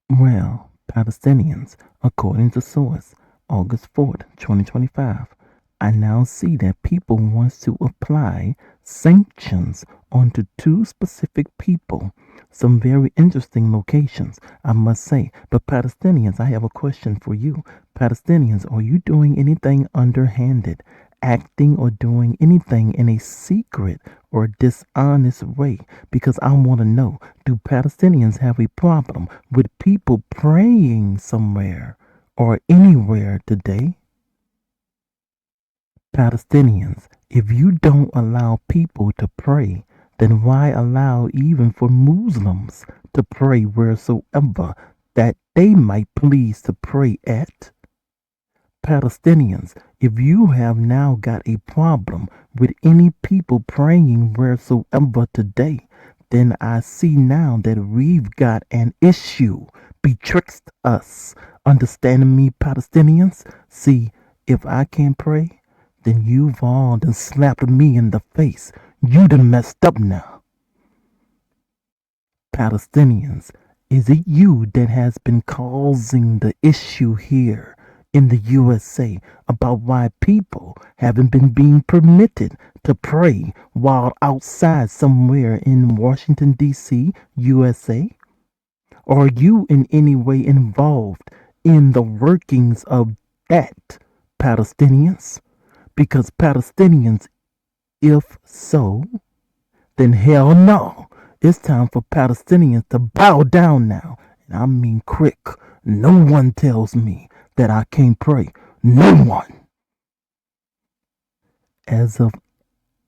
Well, Palestinians, according to source, August 4th, 2025, I now see that people wants to apply sanctions onto two specific people. Some very interesting locations, I must say. But Palestinians, I have a question for you. Palestinians, are you doing anything underhanded, acting or doing anything in a secret or dishonest way? Because I want to know, do Palestinians have a problem with people praying somewhere or anywhere today? Palestinians, if you don't allow people to pray, then why allow even for Muslims to pray wheresoever that they might please to pray at? Palestinians, if you have now got a problem with any people praying wheresoever today, then I see now that we've got an issue betwixt us. Understanding me, Palestinians? See, if I can't pray, then you've all done slapped me in the face. You done messed up now. Palestinians, is it you that has been causing the issue here in the USA about why people haven't been being permitted to pray while outside somewhere in Washington, D.C., USA? Are you in any way involved in the workings of that, Palestinians? Because Palestinians, if so, then hell no. It's time for Palestinians to bow down now. And I mean quick. No one tells me that I can't pray. No one. As of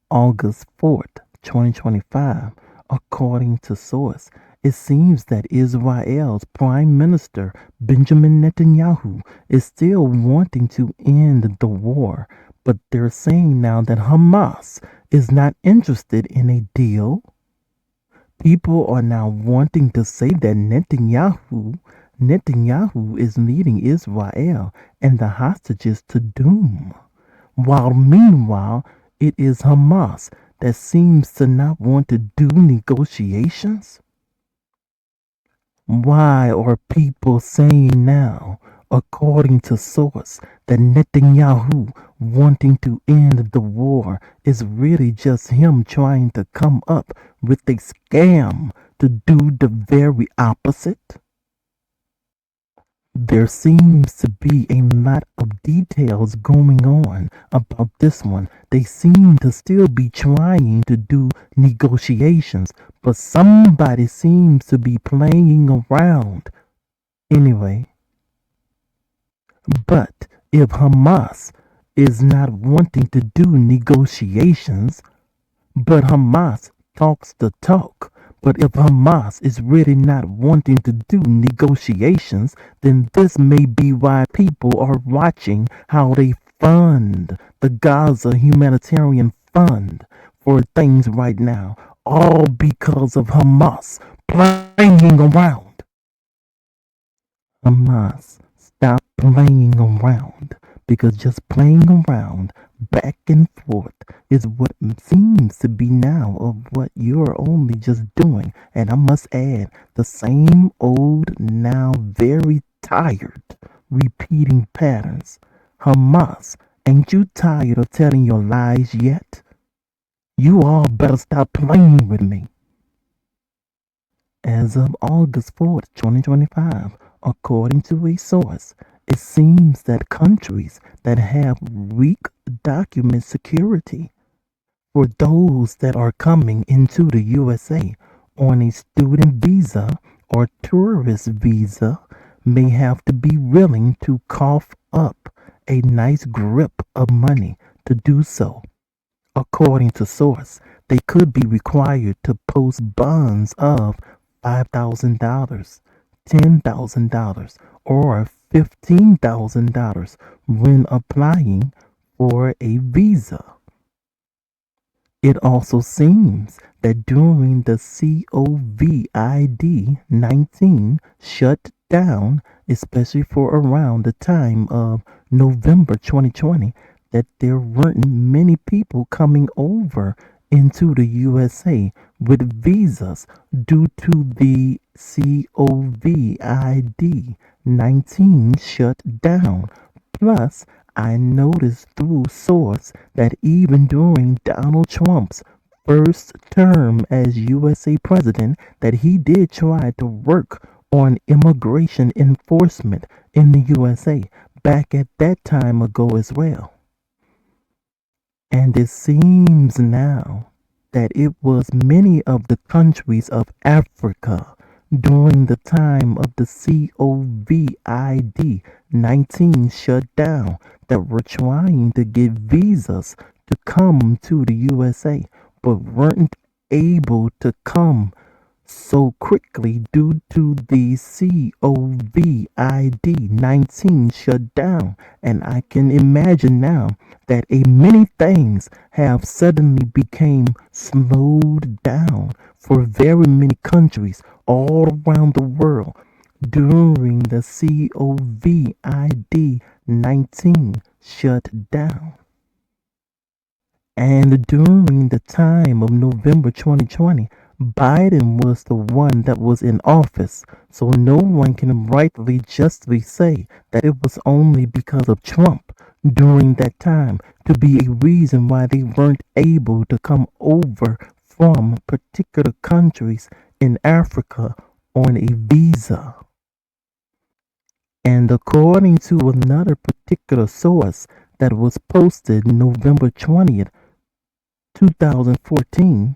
August 4th, 2025, according to source, it seems that Israel's Prime Minister Benjamin Netanyahu is still wanting to end the war, but they're saying now that Hamas is not interested in a deal. People are now wanting to say that Netanyahu is leading Israel and the hostages to doom, while meanwhile it is Hamas that seems to not want to do negotiations. Why are people saying now, according to source, that Netanyahu wanting to end the war is really just him trying to come up with a scam to do the very opposite? There seems to be a lot of details going on about this one. They seem to still be trying to do negotiations, but somebody seems to be playing around. Anyway, but if Hamas is not wanting to do negotiations, but Hamas talks the talk, but if Hamas is really not wanting to do negotiations, then this may be why people are watching how they fund the Gaza Humanitarian Fund for things right now, all because of Hamas playing around. Hamas, stop playing around, because just playing around back and forth is what seems to be now of what you're only just doing. And I must add, the same old, now very tired, repeating patterns. Hamas, ain't you tired of telling your lies yet? You all better stop playing with me. As of August 4th, 2025, according to a source, it seems that countries that have weak document security for those that are coming into the USA on a student visa or tourist visa may have to be willing to cough up a nice grip of money to do so. According to source, they could be required to post bonds of $5,000, $10,000, or $15,000 when applying for a visa. It also seems that during the COVID-19 shut down, especially for around the time of November 2020, that there weren't many people coming over into the USA with visas due to the COVID-19 shutdown. Plus, I noticed through source that even during Donald Trump's first term as USA president that he did try to work on immigration enforcement in the USA back at that time ago as well. And it seems now that it was many of the countries of Africa during the time of the COVID-19 shutdown that were trying to get visas to come to the USA but weren't able to come so quickly due to the COVID-19 shutdown. And I can imagine now that a many things have suddenly became slowed down for very many countries all around the world during the COVID-19 shutdown. And during the time of November 2020, Biden was the one that was in office, so no one can rightly justly say that it was only because of Trump during that time to be a reason why they weren't able to come over from particular countries in Africa on a visa. And according to another particular source that was posted November 20th, 2014,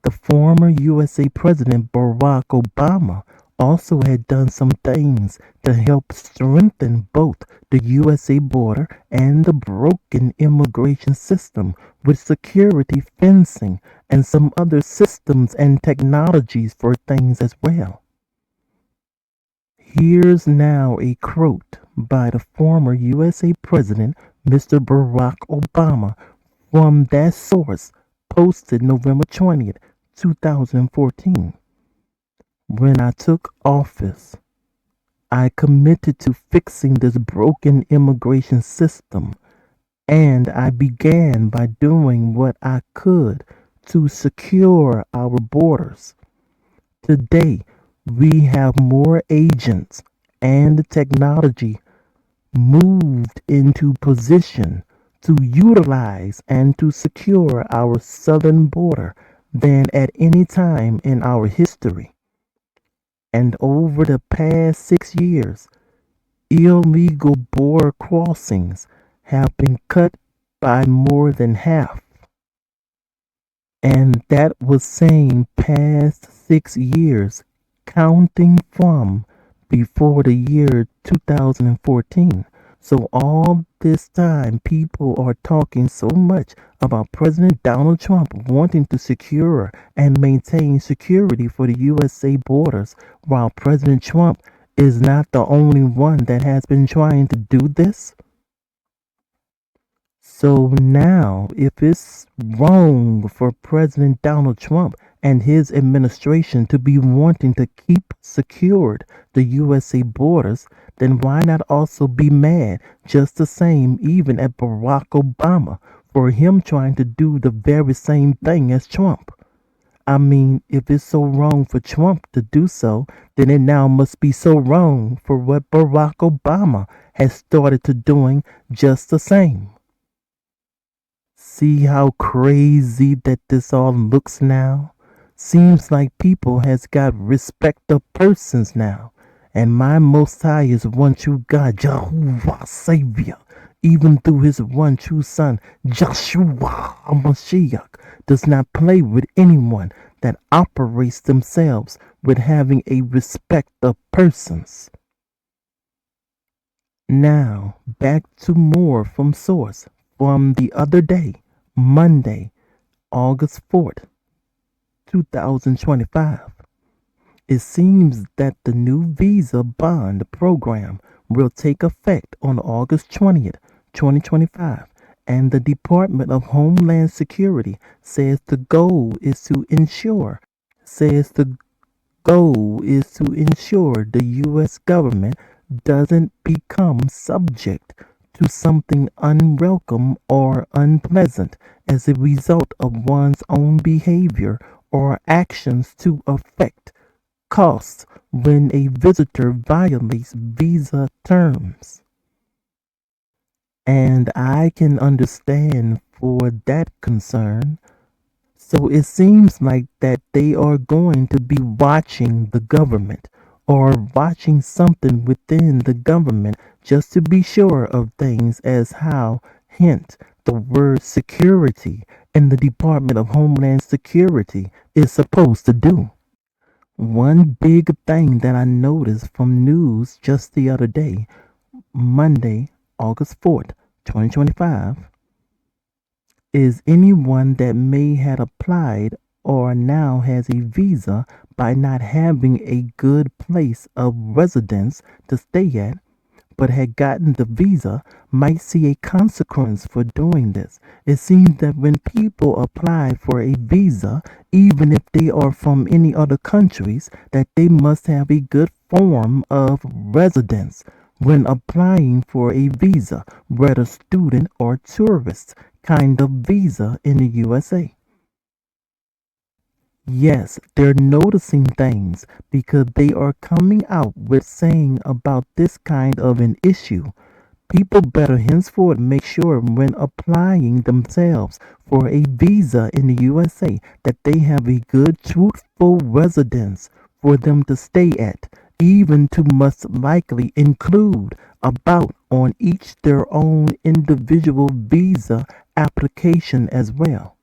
the former USA President Barack Obama also had done some things to help strengthen both the USA border and the broken immigration system with security fencing and some other systems and technologies for things as well. Here's now a quote by the former USA President, Mr. Barack Obama, from that source posted November 20th, 2014. When I took office, I committed to fixing this broken immigration system, and I began by doing what I could to secure our borders. Today, we have more agents and technology moved into position to utilize and to secure our southern border than at any time in our history. And over the past 6 years, illegal border crossings have been cut by more than half. And that was saying past 6 years, counting from before the year 2014. So all this time, people are talking so much about President Donald Trump wanting to secure and maintain security for the USA borders, while President Trump is not the only one that has been trying to do this. So now, if it's wrong for President Donald Trump and his administration to be wanting to keep secured the USA borders, then why not also be mad just the same even at Barack Obama for him trying to do the very same thing as Trump? I mean, if it's so wrong for Trump to do so, then it now must be so wrong for what Barack Obama has started to doing just the same. See how crazy that this all looks now? Seems like people has got respect of persons now. And my Most High is one true God, Jehovah Savior, even through his one true Son, Joshua Mashiach, does not play with anyone that operates themselves with having a respect of persons. Now, back to more from source from the other day, Monday, August 4th, 2025. It seems that the new visa bond program will take effect on August 20th, 2025, and the Department of Homeland Security says the goal is to ensure the U.S. government doesn't become subject to something unwelcome or unpleasant, as a result of one's own behavior or actions to affect costs when a visitor violates visa terms. And I can understand for that concern. So it seems like that they are going to be watching the government or watching something within the government just to be sure of things as how, hence, the word security in the Department of Homeland Security is supposed to do. One big thing that I noticed from news just the other day, Monday, August 4th, 2025, is anyone that may have applied or now has a visa by not having a good place of residence to stay at, but had gotten the visa, might see a consequence for doing this. It seems that when people apply for a visa, even if they are from any other countries, that they must have a good form of residence when applying for a visa, whether student or tourist kind of visa in the USA. Yes, they're noticing things because they are coming out with saying about this kind of an issue. People better henceforth make sure when applying themselves for a visa in the USA that they have a good, truthful residence for them to stay at, even to most likely include about on each their own individual visa application as well.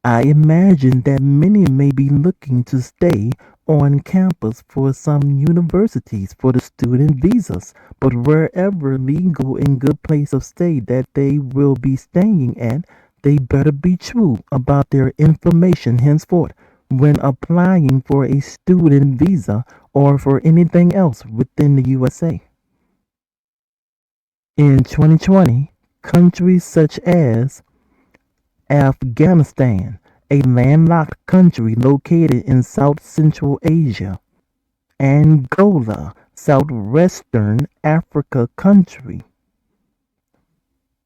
I imagine that many may be looking to stay on campus for some universities for the student visas, but wherever legal and good place of stay that they will be staying at, they better be true about their information henceforth when applying for a student visa or for anything else within the USA. In 2020, countries such as Afghanistan, a landlocked country located in South Central Asia; Angola, Southwestern Africa country;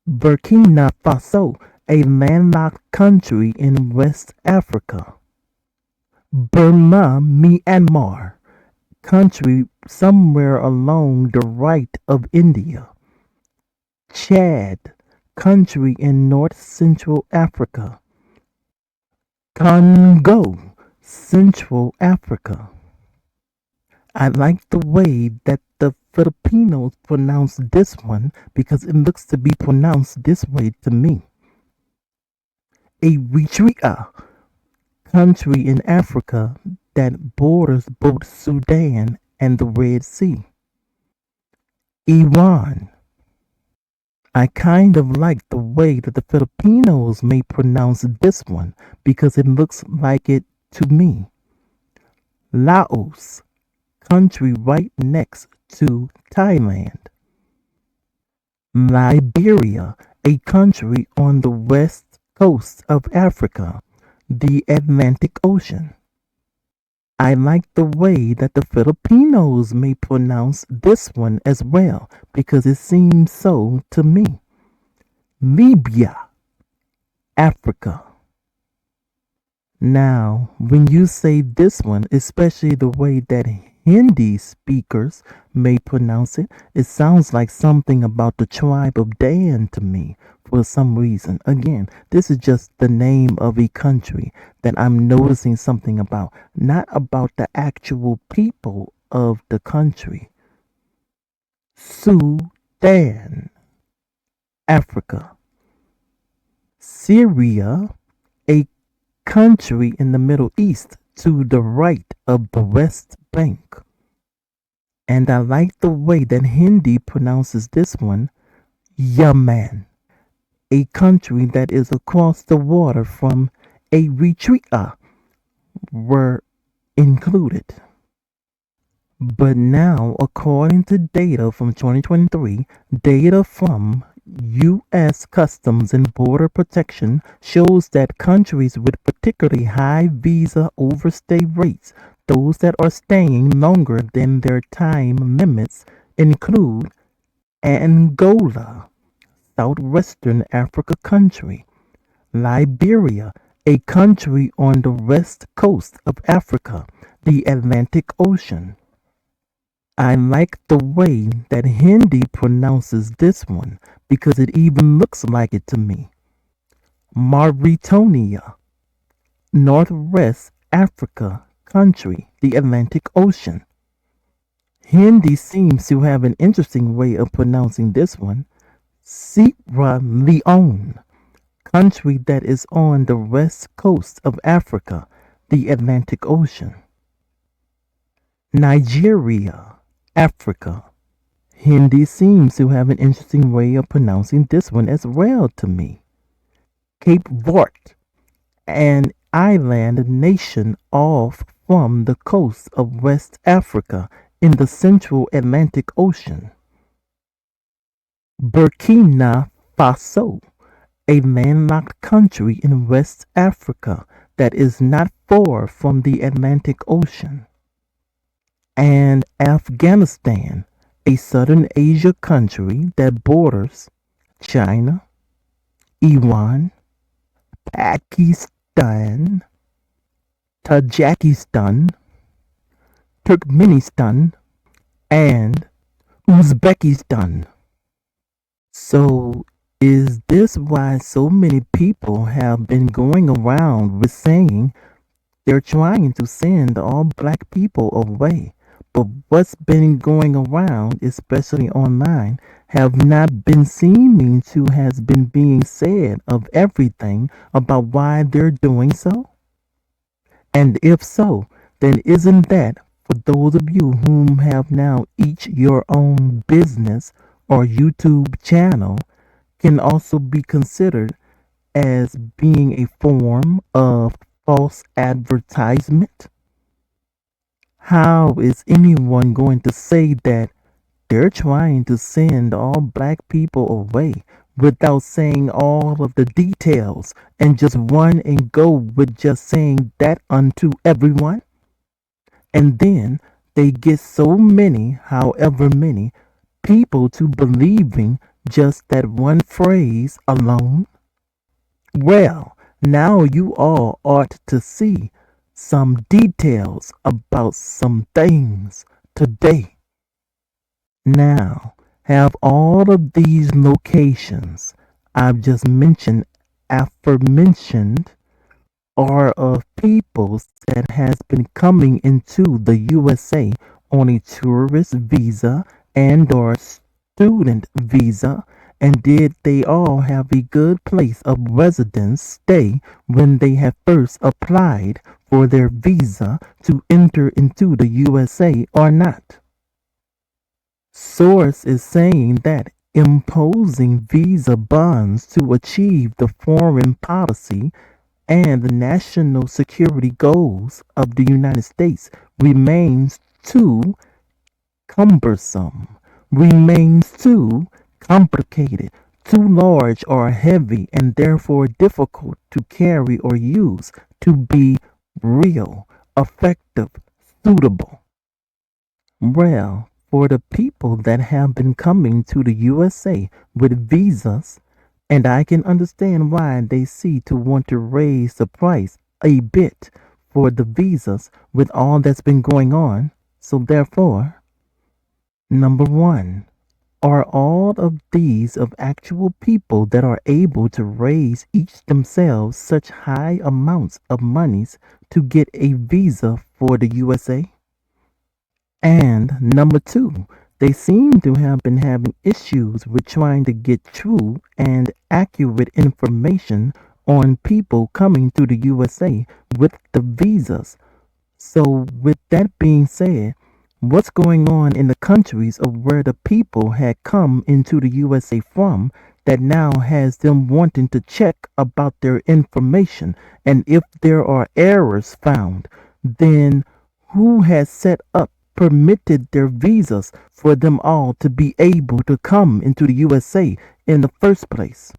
Burkina Faso, a landlocked country in West Africa; Burma, Myanmar, country somewhere along the right of India; Chad, country in North Central Africa; Congo, Central Africa. I like the way that the Filipinos pronounce this one because it looks to be pronounced this way to me. Eritrea, country in Africa that borders both Sudan and the Red Sea. Iran. I kind of like the way that the Filipinos may pronounce this one because it looks like it to me. Laos, country right next to Thailand. Liberia, a country on the west coast of Africa, the Atlantic Ocean. I like the way that the Filipinos may pronounce this one as well because it seems so to me. Libya, Africa. Now, when you say this one, especially the way that Hindi speakers may pronounce it, it sounds like something about the tribe of Dan to me for some reason. Again, this is just the name of a country that I'm noticing something about, not about the actual people of the country. Sudan, Africa. Syria, a country in the Middle East to the right of the West Bank. And I like the way that Hindi pronounces this one, Yemen, a country that is across the water from Eritrea, were included. But now, according to data from 2023, data from U.S. Customs and Border Protection shows that countries with particularly high visa overstay rates, those that are staying longer than their time limits, include Angola, southwestern Africa country. Liberia, a country on the west coast of Africa, the Atlantic Ocean. I like the way that Hindi pronounces this one because it even looks like it to me. Mauritania, Northwest Africa country, the Atlantic Ocean. Hindi seems to have an interesting way of pronouncing this one. Sierra Leone, country that is on the west coast of Africa, the Atlantic Ocean. Nigeria, Africa. Hindi seems to have an interesting way of pronouncing this one as well to me. Cape Verde, an island nation off from the coast of West Africa in the central Atlantic Ocean. Burkina Faso, a landlocked country in West Africa that is not far from the Atlantic Ocean. And Afghanistan, a Southern Asia country that borders China, Iran, Pakistan, Tajikistan, Turkmenistan, and Uzbekistan. So, is this why so many people have been going around with saying they're trying to send all black people away? But what's been going around, especially online, have not been seeming to has been being said of everything about why they're doing so? And if so, then isn't that for those of you whom have now each your own business or YouTube channel can also be considered as being a form of false advertisement? How is anyone going to say that they're trying to send all black people away without saying all of the details and just run and go with just saying that unto everyone? And then they get so many, however many, people to believing just that one phrase alone? Well, now you all ought to see some details about some things today. Now, have all of these locations I've just mentioned, aforementioned, are of peoples that has been coming into the USA on a tourist visa and or student visa, and did they all have a good place of residence stay when they have first applied for their visa to enter into the USA or not? Source is saying that imposing visa bans to achieve the foreign policy and the national security goals of the United States remains too cumbersome, remains too complicated, too large or heavy, and therefore difficult to carry or use to be real, effective, suitable. Well, for the people that have been coming to the USA with visas, and I can understand why they see to want to raise the price a bit for the visas with all that's been going on. So therefore, number one, are all of these of actual people that are able to raise each themselves such high amounts of monies to get a visa for the USA? And number two, they seem to have been having issues with trying to get true and accurate information on people coming to the USA with the visas. So, with that being said, what's going on in the countries of where the people had come into the USA from that now has them wanting to check about their information? And if there are errors found, then who has set up, permitted their visas for them all to be able to come into the USA in the first place?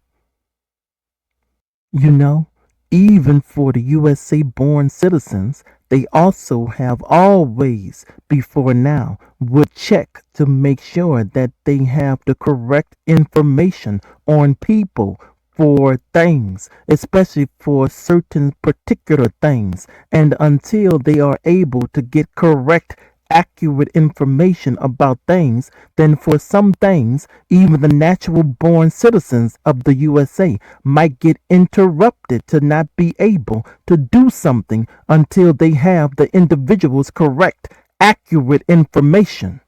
You know, even for the USA born citizens, they also have always before now would check to make sure that they have the correct information on people for things, especially for certain particular things. And until they are able to get correct, accurate information about things, then for some things, even the natural born citizens of the USA might get interrupted to not be able to do something until they have the individual's correct, accurate information.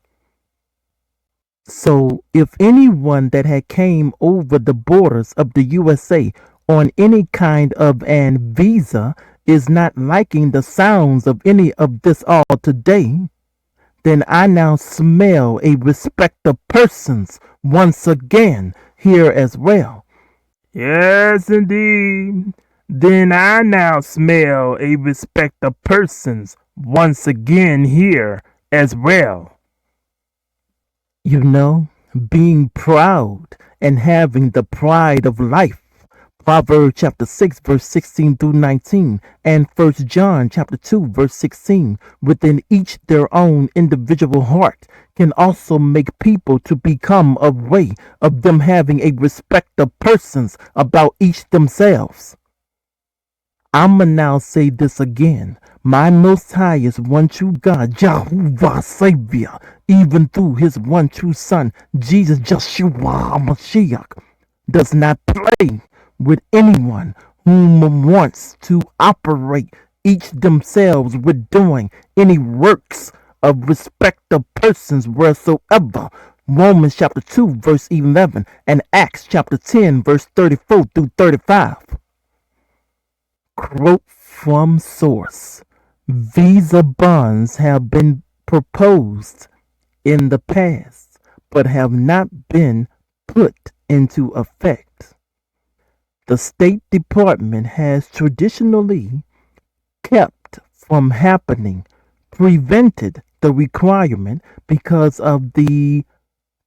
So if anyone that had came over the borders of the USA on any kind of an visa is not liking the sounds of any of this all today, then I now smell a respect of persons once again here as well. Yes, indeed. Then I now smell a respect of persons once again here as well. You know, being proud and having the pride of life. Proverbs chapter 6 verse 16 through 19 and 1 John chapter 2 verse 16 within each their own individual heart can also make people to become a way of them having a respect of persons about each themselves. I'ma now say this again. My Most High is one true God, Jehovah Savior, even through his one true Son, Jesus Joshua Mashiach, does not play with anyone whom wants to operate each themselves with doing any works of respect of persons wheresoever. Romans chapter 2 verse 11 and Acts chapter 10 verse 34 through 35. Quote from source. Visa bonds have been proposed in the past, but have not been put into effect. The State Department has traditionally kept from happening, prevented the requirement because of the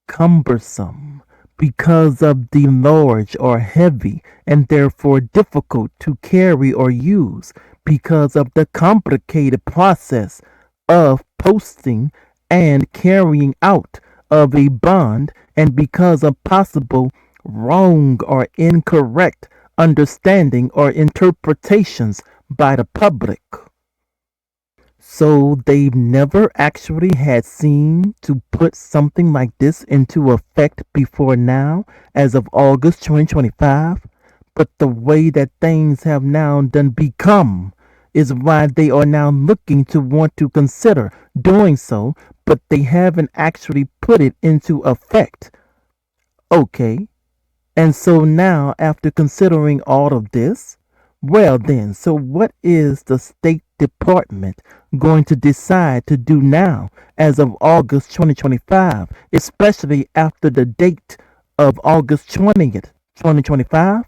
cumbersome, because of the large or heavy, and therefore difficult to carry or use, because of the complicated process of posting and carrying out of a bond, and because of possible wrong or incorrect understanding or interpretations by the public. So they've never actually had seen to put something like this into effect before now, as of August 2025. But the way that things have now done become is why they are now looking to want to consider doing so, but they haven't actually put it into effect. Okay, and so now after considering all of this, well then, so what is the State Department going to decide to do now as of August 2025, especially after the date of August 20th, 2025?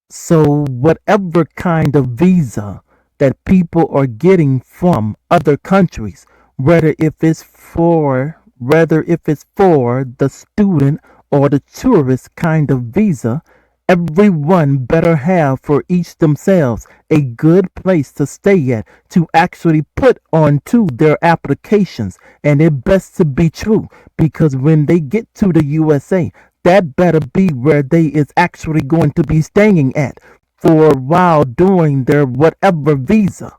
So whatever kind of visa that people are getting from other countries, whether if it's for the student or the tourist kind of visa, everyone better have for each themselves a good place to stay at to actually put onto their applications. And it best to be true, because when they get to the USA, that better be where they is actually going to be staying at for a while during their whatever visa.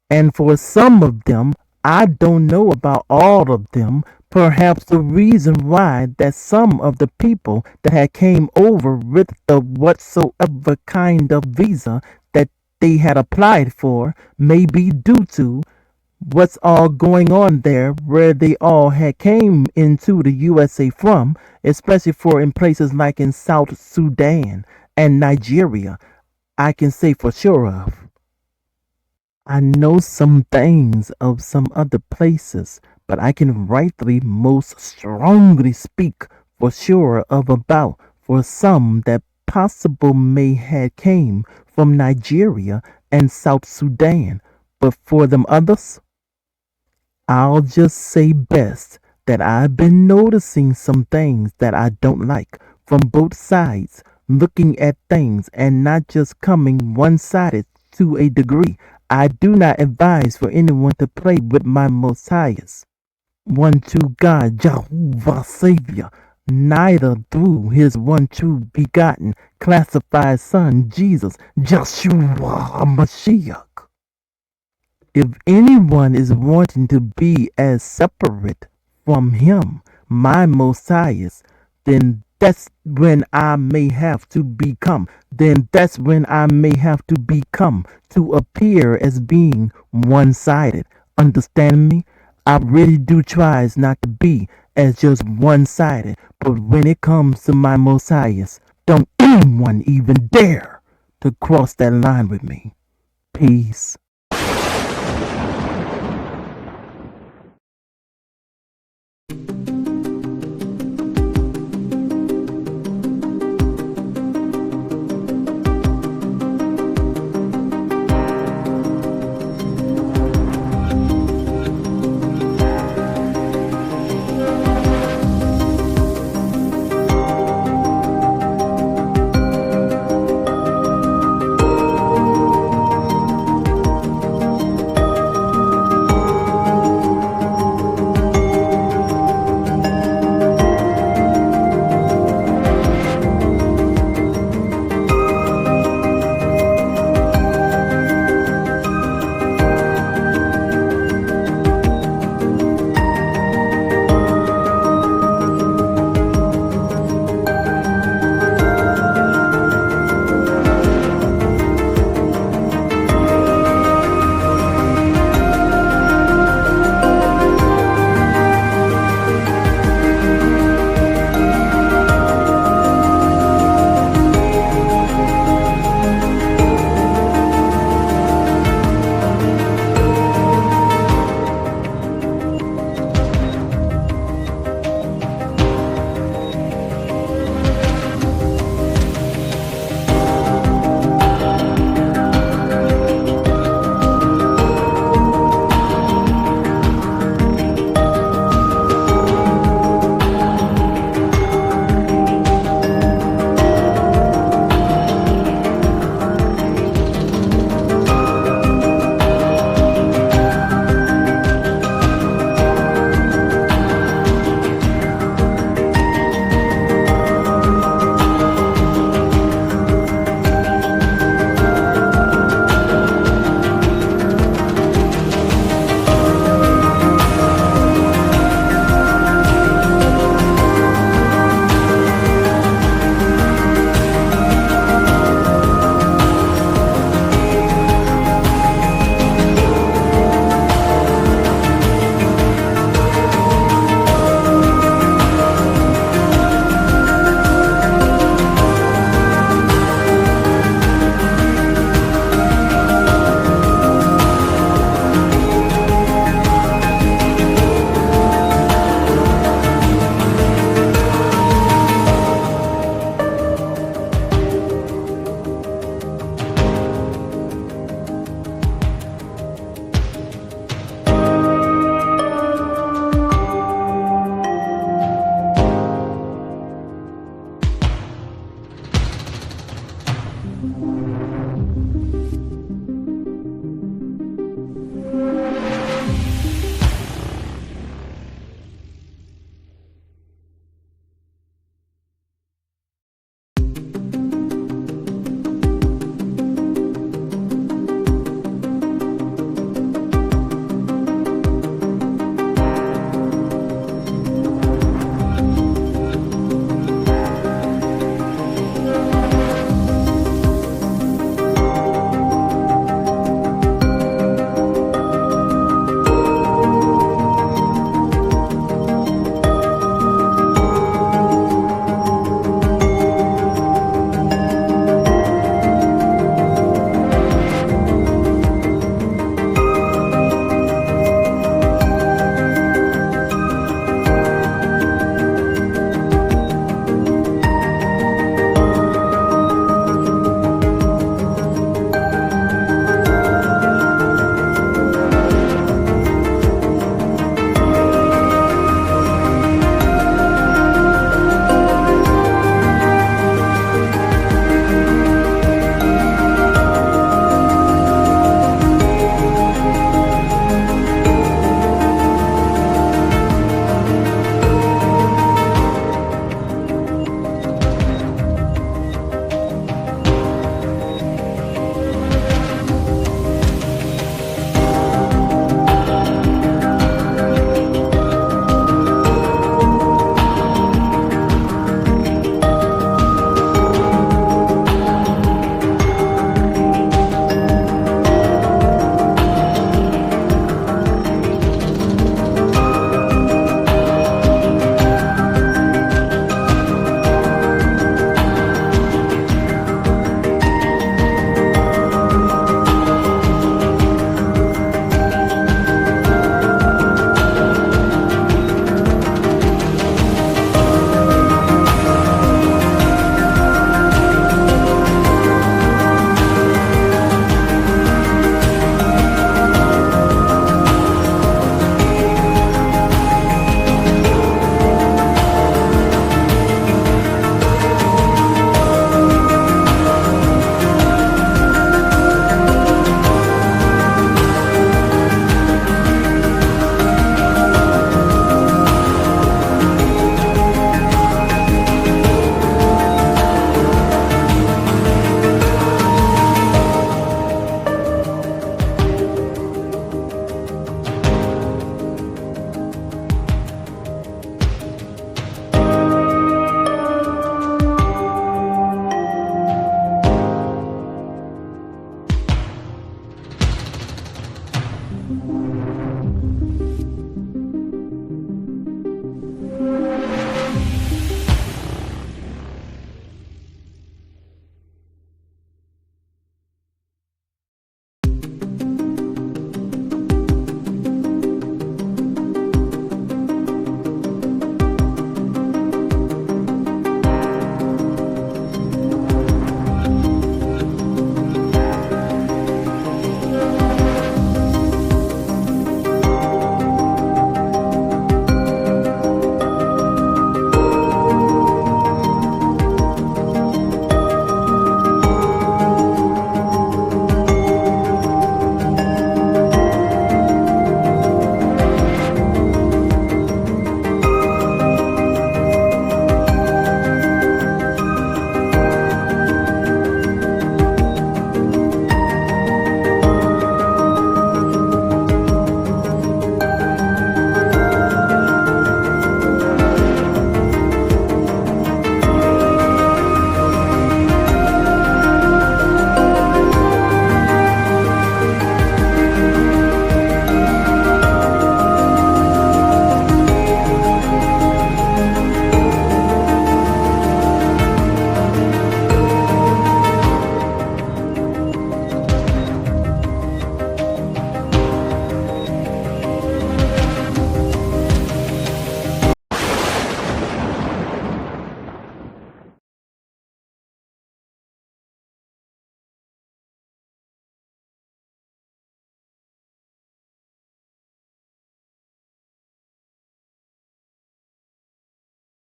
And for some of them, I don't know about all of them, perhaps the reason why that some of the people that had came over with the whatsoever kind of visa that they had applied for may be due to what's all going on there where they all had came into the USA from, especially for in places like in South Sudan and Nigeria, I can say for sure of. I know some things of some other places, but I can rightly most strongly speak for sure of about for some that possible may had came from Nigeria and South Sudan, but for them others, I'll just say best that I've been noticing some things that I don't like from both sides, looking at things and not just coming one-sided to a degree. I do not advise for anyone to play with my Most Highest, one true God, Jehovah Savior, neither through his one true begotten, classified Son, Jesus, Joshua Mashiach. If anyone is wanting to be as separate from him, my Most Highest, then that's when I may have to become. To appear as being one-sided. Understand me? I really do try not to be as just one-sided. But when it comes to my Most Highest, don't anyone even dare to cross that line with me. Peace.